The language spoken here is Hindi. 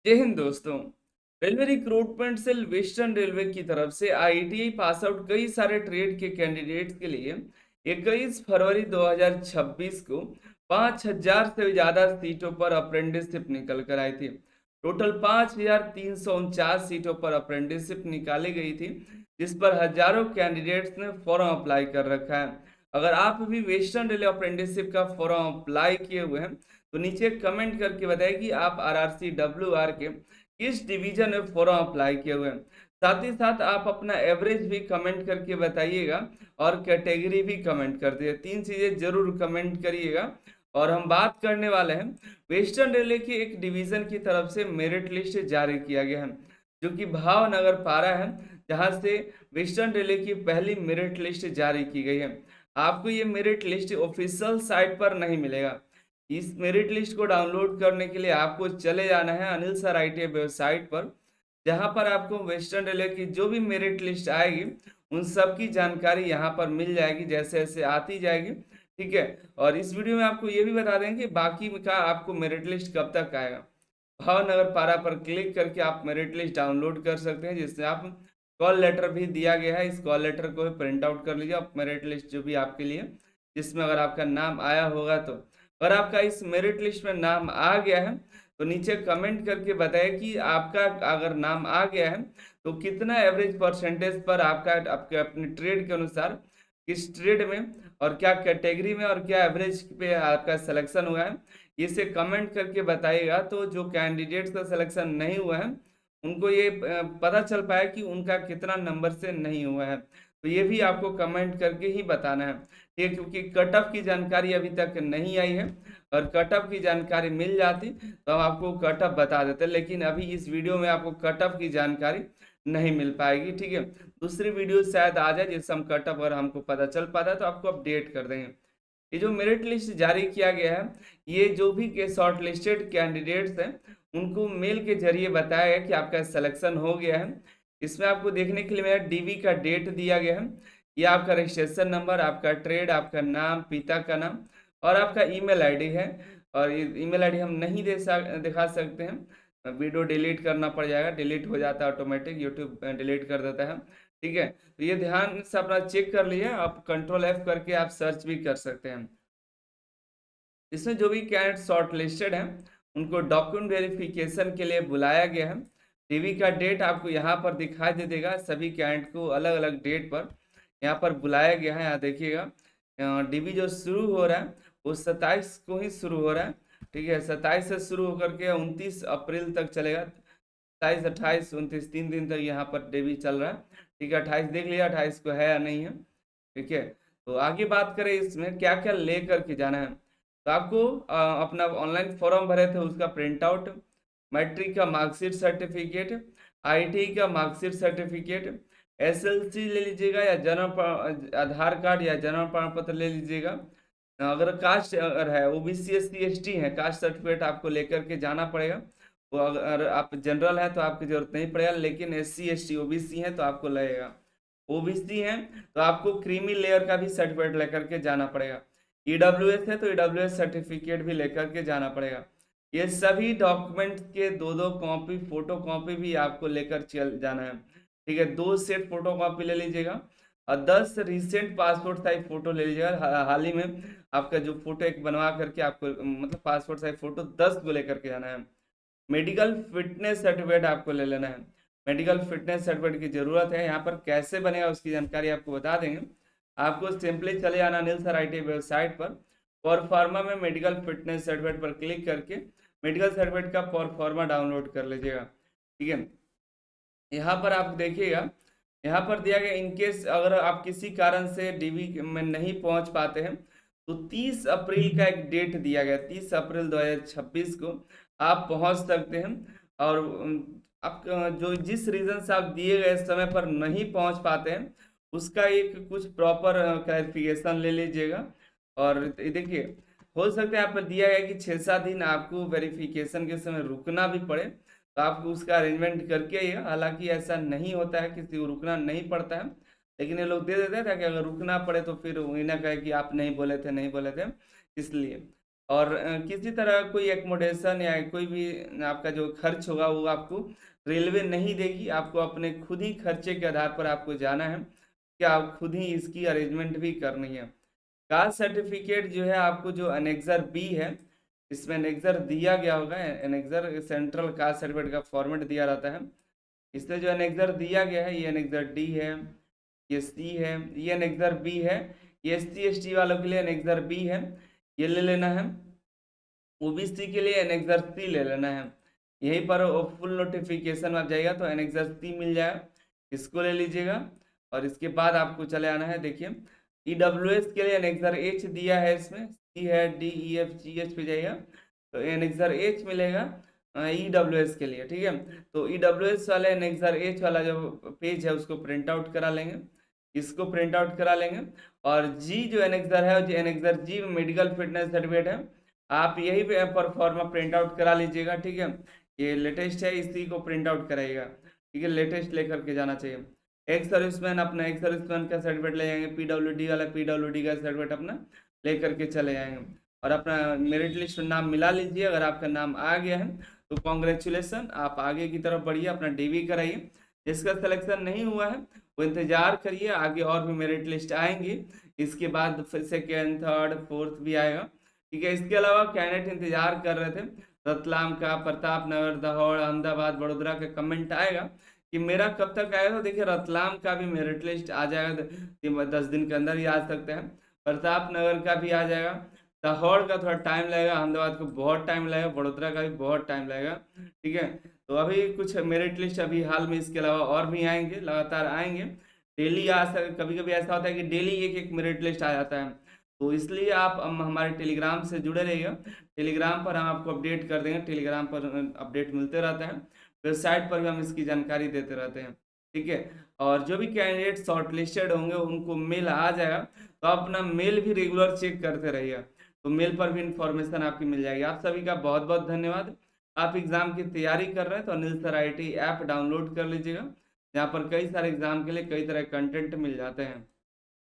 जय हिंद दोस्तों। Railway recruitment cell western railway की तरफ से आईटीआई पास आउट कई सारे ट्रेड के कैंडिडेट्स के लिए 21 फरवरी 2026 को 5000 से ज्यादा सीटों पर अप्रेंटिसशिप निकल कर आई थी। टोटल 5349 सीटों पर अप्रेंटिसशिप निकाली गई थी, जिस पर हजारों कैंडिडेट्स ने फॉर्म अप्लाई कर रखा है। अगर आप भी वेस्टर्न रेलवे अप्रेंटिसशिप का फॉर्म अप्लाई किए हुए हैं तो नीचे कमेंट करके बताइए कि आप आरआरसी डब्ल्यूआर के किस डिवीजन में फॉर्म अप्लाई किए हुए हैं। साथ ही साथ आप अपना एवरेज भी कमेंट करके बताइएगा और कैटेगरी भी कमेंट कर दिए। तीन चीजें जरूर कमेंट करिएगा। और हम बात करने वाले हैं वेस्टर्न रेलवे के एक डिवीजन की तरफ से मेरिट लिस्ट जारी किया गया है, जो कि भावनगर पारा है, जहां से वेस्टर्न रेलवे की पहली मेरिट लिस्ट जारी की गई है। आपको ये मेरिट लिस्ट ऑफिशियल साइट पर नहीं मिलेगा। इस मेरिट लिस्ट को डाउनलोड करने के लिए आपको चले जाना है अनिल सर आईटीआई वेबसाइट पर, जहां पर आपको वेस्टर्न रेलवे की जो भी मेरिट लिस्ट आएगी उन सब की जानकारी यहाँ पर मिल जाएगी जैसे जैसे आती जाएगी। ठीक है। और इस वीडियो में आपको ये भी बता देंगे कि बाकी का आपको मेरिट लिस्ट कब तक आएगा। भावनगर पारा पर क्लिक करके आप मेरिट लिस्ट डाउनलोड कर सकते हैं, जिससे आप कॉल लेटर भी दिया गया है, इस कॉल लेटर को प्रिंट आउट कर लीजिए। आप मेरिट लिस्ट जो भी आपके लिए, जिसमें अगर आपका नाम आया होगा तो अगर आपका इस मेरिट लिस्ट में नाम आ गया है तो नीचे कमेंट करके बताएं कि आपका अगर नाम आ गया है तो कितना एवरेज परसेंटेज पर आपका आपके अपने ट्रेड के अनुसार किस ट्रेड में और क्या कैटेगरी में और क्या एवरेज पे आपका सिलेक्शन हुआ है, इसे कमेंट करके बताइएगा। तो जो कैंडिडेट्स का सिलेक्शन नहीं हुआ है उनको ये पता चल पाया कि उनका कितना नंबर से नहीं हुआ है। तो ये भी आपको कमेंट करके ही बताना है, ठीक है, क्योंकि कट ऑफ की जानकारी अभी तक नहीं आई है। और कट ऑफ की जानकारी मिल जाती तो हम आपको कट ऑफ बता देते, लेकिन अभी इस वीडियो में आपको कट ऑफ की जानकारी नहीं मिल पाएगी। ठीक है। दूसरी वीडियो शायद आ जाए जिससे हम कट ऑफ अगर हमको पता चल पाता है तो आपको अपडेट कर देंगे। ये जो मेरिट लिस्ट जारी किया गया है, ये जो भी के शॉर्ट लिस्टेड कैंडिडेट्स हैं उनको मेल के जरिए बताया गया कि आपका सिलेक्शन हो गया है। इसमें आपको देखने के लिए मेरा डीवी का डेट दिया गया है, ये आपका रजिस्ट्रेशन नंबर, आपका ट्रेड, आपका नाम, पिता का नाम और आपका ईमेल आईडी है। और ये ईमेल आईडी हम नहीं दिखा सकते हैं, वीडियो डिलीट करना पड़ जाएगा, डिलीट हो जाता है ऑटोमेटिक, यूट्यूब डिलीट कर देता है। ठीक है। तो ये ध्यान से अपना चेक कर लिए, आप कंट्रोल एफ करके आप सर्च भी कर सकते हैं। इसमें जो भी कैंडिडेट शॉर्ट लिस्टेड हैं उनको डॉक्यूमेंट वेरिफिकेशन के लिए बुलाया गया है। डीवी का डेट आपको यहाँ पर दिखाई दे देगा, सभी कैंडिडेट को अलग अलग डेट पर यहाँ पर बुलाया गया है। यहाँ देखिएगा डीवी जो शुरू हो रहा है वो 27 को ही शुरू हो रहा है। ठीक है, 27 से शुरू होकर के 29 अप्रैल तक चलेगा। 27, 28, 29 तीन दिन तक यहाँ पर डीवी चल रहा है। ठीक है, 28 देख लिया 28 को है या नहीं है। ठीक है। तो आगे बात करें इसमें क्या क्या लेकर के जाना है, तो आपको अपना ऑनलाइन फॉर्म भरे थे उसका प्रिंट आउट, मैट्रिक का मार्कशीट सर्टिफिकेट, आईटी का मार्कशीट सर्टिफिकेट, एसएलसी ले लीजिएगा या आधार कार्ड या जन्म प्रमाण पत्र ले लीजिएगा। अगर कास्ट अगर है ओबीसी एससी एसटी है, कास्ट सर्टिफिकेट आपको लेकर के जाना पड़ेगा। वो अगर आप जनरल है तो आपकी जरूरत नहीं पड़ेगा, लेकिन एससी एसटी ओबीसी है तो आपको लगेगा। ओबीसी है तो आपको क्रीमी लेयर का भी सर्टिफिकेट लेकर के जाना पड़ेगा। ईडब्ल्यूएस है तो ईडब्ल्यूएस सर्टिफिकेट भी लेकर के जाना पड़ेगा। ये सभी डॉक्यूमेंट के दो दो कॉपी, फोटो कॉपी भी आपको लेकर चल जाना है। ठीक है, 2 सेट फोटो कॉपी ले लीजिएगा और 10 रिसेंट पासपोर्ट साइज फोटो ले लीजिएगा। हाल ही में आपका जो फोटो एक बनवा करके आपको मतलब पासपोर्ट साइज फोटो 10 को लेकर के जाना है। मेडिकल फिटनेस सर्टिफिकेट आपको ले लेना है। मेडिकल फिटनेस सर्टिफिकेट की जरूरत है। यहाँ पर कैसे बनेगा उसकी जानकारी आपको बता देंगे। आपको सिंपली चले जाना अनिल सर आईटी वेबसाइट पर, परफॉर्मा में मेडिकल फिटनेस सर्टिफिकेट पर क्लिक करके मेडिकल सर्टिफिकेट का परफॉर्मा डाउनलोड कर लीजिएगा। ठीक है। यहाँ पर आप देखिएगा, यहाँ पर दिया गया इनकेस अगर आप किसी कारण से डीवी में नहीं पहुंच पाते हैं तो 30 अप्रैल का एक डेट दिया गया, 30 अप्रैल 2026 को आप पहुंच सकते हैं। और आप जो जिस रीजन से आप दिए गए समय पर नहीं पहुंच पाते हैं उसका एक कुछ प्रॉपर क्लैरिफिकेशन ले लीजिएगा। और देखिए, हो सकता है यहाँ पर दिया गया कि 6-7 दिन आपको वेरिफिकेशन के समय रुकना भी पड़े, तो आप उसका अरेंजमेंट करके ही, हालांकि ऐसा नहीं होता है, किसी को रुकना नहीं पड़ता है, लेकिन ये लोग दे देते हैं ताकि अगर रुकना पड़े तो फिर वही ना कहे कि आप नहीं बोले थे नहीं बोले थे, इसलिए। और किसी तरह कोई एकोमोडेशन या कोई भी आपका जो खर्च होगा वो आपको रेलवे नहीं देगी, आपको अपने खुद ही खर्चे के आधार पर आपको जाना है कि आप खुद ही इसकी अरेंजमेंट भी करनी है। कास्ट सर्टिफिकेट जो है आपको जो एनेक्सर बी है, इसमें एनेक्सर दिया गया होगा, एनेक्सर सेंट्रल कास्ट सर्टिफिकेट का फॉर्मेट दिया रहता है। इसमें जो एनेक्सर दिया गया है, ये एनेक्सर डी है, ये सी है, ये एनेक्सर बी है। ये SC ST वालों के लिए एनेक्सर बी है, ये ले लेना है। ओबीसी के लिए एनेक्सर सी ले लेना है। यहीं पर फुल नोटिफिकेशन में आप जाइएगा तो एनेक्सर सी मिल जाएगा, इसको ले लीजिएगा। और इसके बाद आपको चले आना है, देखिए EWS के लिए एनेक्सर एच दिया है, इसमें सी है, D, E, F, G, H पे जाइएगा तो एनेक्सर एच मिलेगा EWS के लिए, ठीक है। तो EWS वाले एनेक्सर एच वाला जो पेज है उसको प्रिंट आउट करा लेंगे, इसको प्रिंट आउट करा लेंगे। और जी जो एनेक्सर है, जो एनेक्सर जी मेडिकल फिटनेस सर्टिफिकेट है, आप यही पे पर फॉर्मा प्रिंट आउट करा लीजिएगा, ठीक है। ये लेटेस्ट है, इसी को प्रिंट आउट कराइएगा, ठीक है, लेटेस्ट लेकर के जाना चाहिए। एक्स सर्विसमैन, अपना एक्स सर्विसमैन का सर्टिफिकेट ले जाएंगे, PWD वाला PWD का सर्टिफिकेट अपना लेकर के चले जाएंगे। और अपना मेरिट लिस्ट में नाम मिला लीजिए, अगर आपका नाम आ गया है तो कॉन्ग्रेचुलेसन, आप आगे की तरफ बढ़िए, अपना DV कराइए। जिसका सिलेक्शन नहीं हुआ है वो इंतजार करिए, आगे और भी मेरिट लिस्ट आएंगी, इसके बाद फिर सेकेंड थर्ड फोर्थ भी आएगा, ठीक है। इसके अलावा कैंडिडेट इंतजार कर रहे थे रतलाम का, प्रताप नगर, दाहोद, अहमदाबाद, बड़ोदरा का कमेंट आएगा कि मेरा कब तक आएगा। तो देखिए रतलाम का भी मेरिट लिस्ट आ जाएगा, 10 दिन के अंदर ही आ सकते हैं। प्रताप नगर का भी आ जाएगा, दाहोद का थोड़ा टाइम लगेगा, अहमदाबाद को बहुत टाइम लगेगा, बड़ोदरा का भी बहुत टाइम लगेगा, ठीक है। तो अभी कुछ मेरिट लिस्ट अभी हाल में, इसके अलावा और भी आएंगे, लगातार आएंगे, डेली आ सक, कभी कभी ऐसा होता है कि डेली एक एक मेरिट लिस्ट आ जाता है। तो इसलिए आप हमारे टेलीग्राम से जुड़े रहिएगा, टेलीग्राम पर हम आपको अपडेट कर देंगे, टेलीग्राम पर अपडेट मिलते रहते हैं, वेबसाइट पर भी हम इसकी जानकारी देते रहते हैं, ठीक है। और जो भी कैंडिडेट शॉर्ट लिस्टेड होंगे उनको मेल आ जाएगा, तो आप अपना मेल भी रेगुलर चेक करते रहिएगा, तो मेल पर भी इंफॉर्मेशन आपकी मिल जाएगी। आप सभी का बहुत बहुत धन्यवाद। आप एग्जाम की तैयारी कर रहे हैं तो Anil sir IT app download कर लीजिएगा, जहाँ पर कई सारे एग्जाम के लिए कई तरह के कंटेंट मिल जाते हैं।